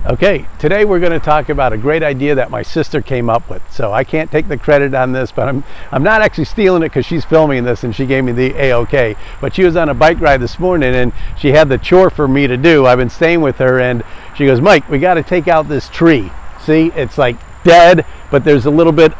Okay, today we're going to talk about a great idea that my sister came up with. So I can't take the credit on this, but I'm not actually stealing it because she's filming this and she gave me the A-OK. But she was on a bike ride this morning and she had the chore for me to do. I've been staying with her and she goes, "Mike, we got to take out this tree. See, it's like dead, but there's a little bit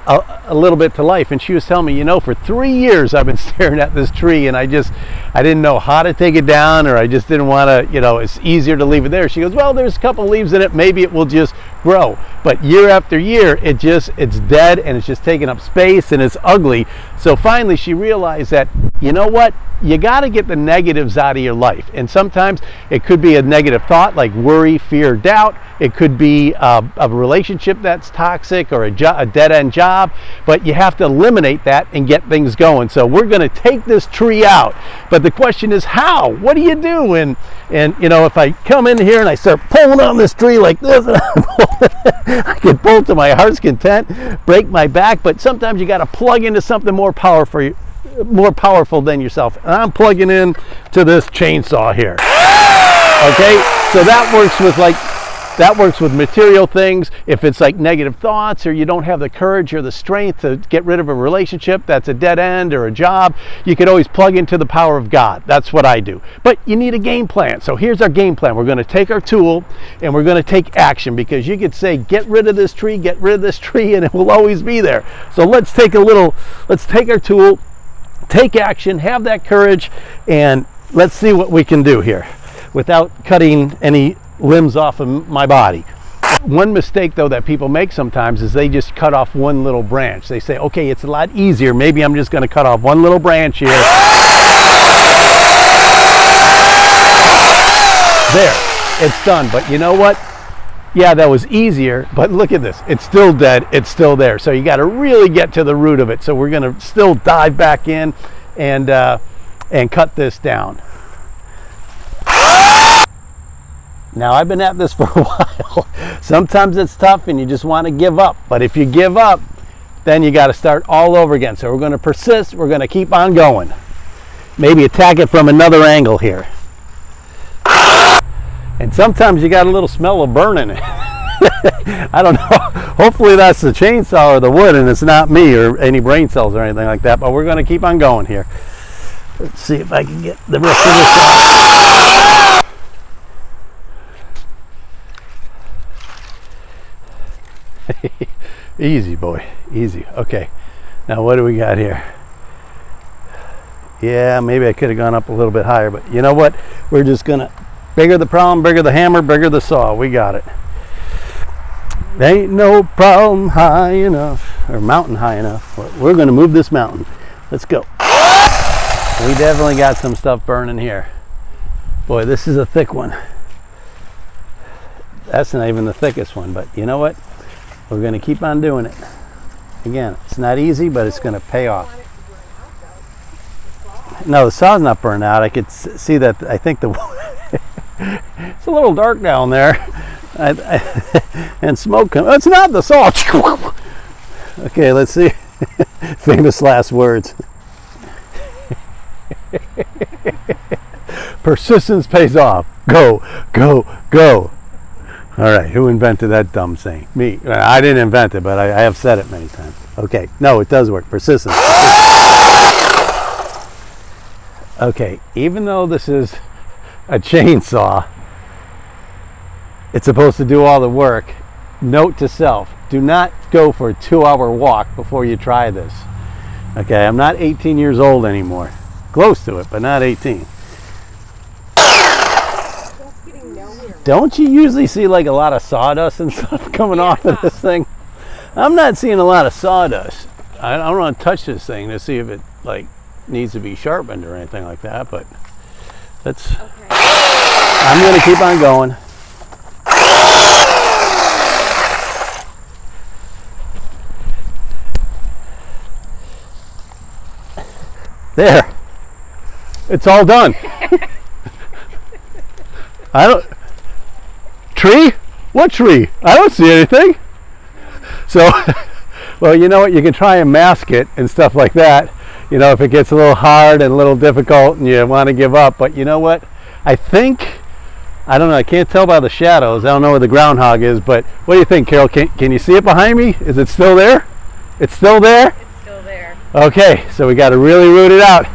to life." And she was telling me, you know, for 3 years I've been staring at this tree and I didn't know how to take it down, or I just didn't want to, you know, it's easier to leave it there. She goes, "Well, there's a couple leaves in it, maybe it will just grow." But year after year it's dead and it's just taking up space and it's ugly. So finally she realized that, you know what, you got to get the negatives out of your life. And sometimes it could be a negative thought like worry, fear, doubt. It could be a relationship that's toxic or a dead-end job, but you have to eliminate that and get things going. So we're going to take this tree out. But the question is how? What do you do? And you know, if I come in here and I start pulling on this tree like this, I can pull to my heart's content, break my back, but sometimes you got to plug into something more powerful than yourself. And I'm plugging in to this chainsaw here. Okay, so that works with material things. If it's like negative thoughts, or you don't have the courage or the strength to get rid of a relationship that's a dead end or a job, you could always plug into the power of God. That's what I do. But you need a game plan. So here's our game plan. We're going to take our tool and we're going to take action, because you could say, get rid of this tree, and it will always be there. So let's take our tool, take action, have that courage, and let's see what we can do here without cutting any limbs off of my body. One mistake though that people make sometimes is they just cut off one little branch. They say, okay, it's a lot easier, maybe I'm just going to cut off one little branch here. There, it's done. But you know what? Yeah, that was easier, but look at this. It's still dead. It's still there. So you got to really get to the root of it. So we're going to still dive back in and cut this down. Now, I've been at this for a while. Sometimes it's tough and you just want to give up. But if you give up, then you got to start all over again. So we're going to persist. We're going to keep on going. Maybe attack it from another angle here. And sometimes you got a little smell of burning it. I don't know. Hopefully that's the chainsaw or the wood and it's not me or any brain cells or anything like that. But we're going to keep on going here. Let's see if I can get the rest of this out. Easy, boy, easy. Okay, now what do we got here? Yeah, maybe I could have gone up a little bit higher, but you know what? We're just gonna, bigger the problem, bigger the hammer, bigger the saw. We got it. Ain't no problem high enough, or mountain high enough. We're gonna move this mountain. Let's go. We definitely got some stuff burning here. Boy, this is a thick one. That's not even the thickest one, but you know what? We're going to keep on doing it. Again, it's not easy, but it's going to pay off. No, the saw's not burned out. I could see that. I think it's a little dark down there. And smoke comes. Oh, it's not the saw. Okay, let's see. Famous last words. Persistence pays off. Go, go, go. All right, who invented that dumb saying? Me. I didn't invent it, but I have said it many times. Okay, no, it does work. Persistence. Okay, even though this is a chainsaw, it's supposed to do all the work. Note to self, do not go for a 2-hour walk before you try this. Okay, I'm not 18 years old anymore. Close to it, but not 18. Don't you usually see like a lot of sawdust and stuff coming off of this thing? I'm not seeing a lot of sawdust. I don't want to touch this thing to see if it like needs to be sharpened or anything like that, but let's, okay. I'm going to keep on going. There. It's all done. Tree? What tree? I don't see anything. So, well, you know what? You can try and mask it and stuff like that. You know, if it gets a little hard and a little difficult and you want to give up. But you know what? I think I don't know. I can't tell by the shadows. I don't know where the groundhog is, but what do you think, Carol? Can you see it behind me? Is it still there? It's still there? It's still there. Okay, so we got to really root it out.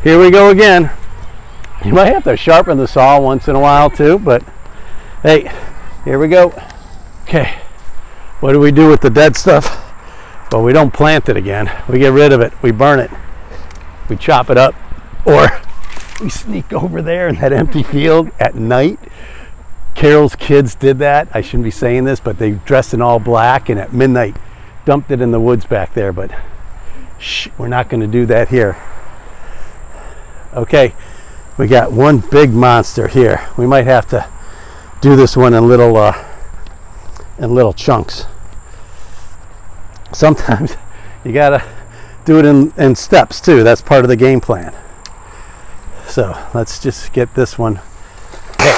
Here we go again. You might have to sharpen the saw once in a while too, but hey, here we go. Okay, what do we do with the dead stuff? Well, we don't plant it again. We get rid of it. We burn it. We chop it up, or we sneak over there in that empty field at night. Carol's kids did that. I shouldn't be saying this, but they dressed in all black and at midnight dumped it in the woods back there, but shh, we're not going to do that here. Okay, we got one big monster here. We might have to do this one in little chunks. Sometimes you gotta do it in steps too. That's part of the game plan. So let's just get this one. Okay.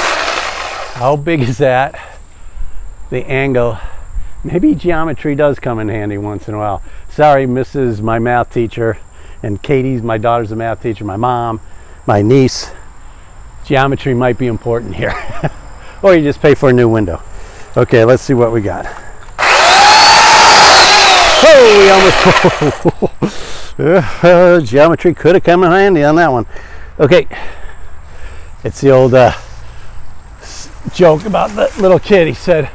How big is that? The angle. Maybe geometry does come in handy once in a while. Sorry, Mrs. my math teacher, and Katie's, my daughter's a math teacher, my mom, my niece. Geometry might be important here. Or you just pay for a new window. Okay, let's see what we got. Oh, we almost geometry could have come in handy on that one. Okay, it's the old joke about the little kid. He said,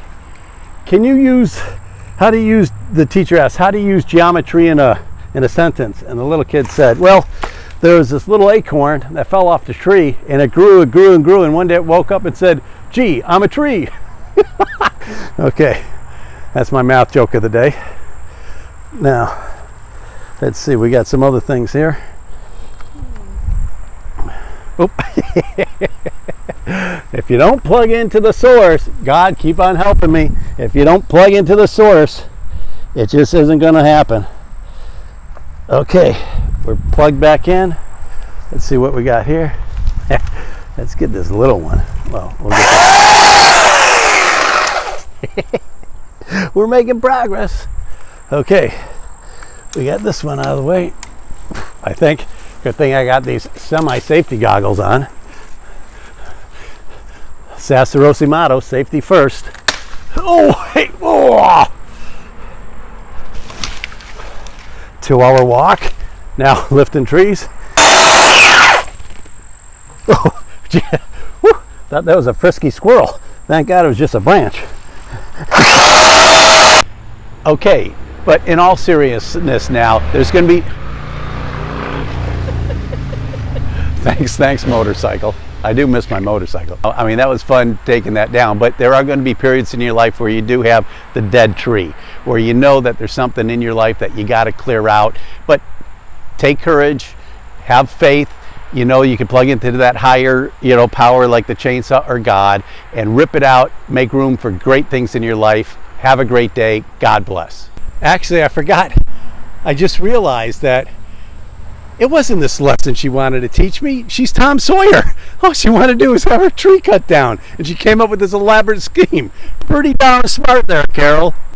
the teacher asked, how do you use geometry in a sentence? And the little kid said, well, there was this little acorn that fell off the tree, and it grew and grew and grew, and one day it woke up and said, gee, I'm a tree. Okay, that's my math joke of the day. Now, let's see, we got some other things here. Oop. If you don't plug into the source, God, keep on helping me. If you don't plug into the source, it just isn't going to happen. Okay, we're plugged back in. Let's see what we got here. Let's get this little one. Well, we'll get that. We're making progress. Okay, we got this one out of the way, I think. Good thing I got these semi-safety goggles on. Sassarossi motto, safety first. Oh, hey, oh! 2-hour walk. Now lifting trees. Oh, gee, whew, thought that was a frisky squirrel. Thank God it was just a branch. Okay, but in all seriousness now, there's going to be... Thanks, motorcycle. I do miss my motorcycle. I mean, that was fun taking that down, but there are going to be periods in your life where you do have the dead tree, where you know that there's something in your life that you got to clear out. But take courage, have faith. You know, you can plug into that higher, power like the chainsaw or God, and rip it out, make room for great things in your life. Have a great day. God bless. Actually, I forgot. I just realized that it wasn't this lesson she wanted to teach me. She's Tom Sawyer. All she wanted to do was have her tree cut down, and she came up with this elaborate scheme. Pretty darn smart there, Carol.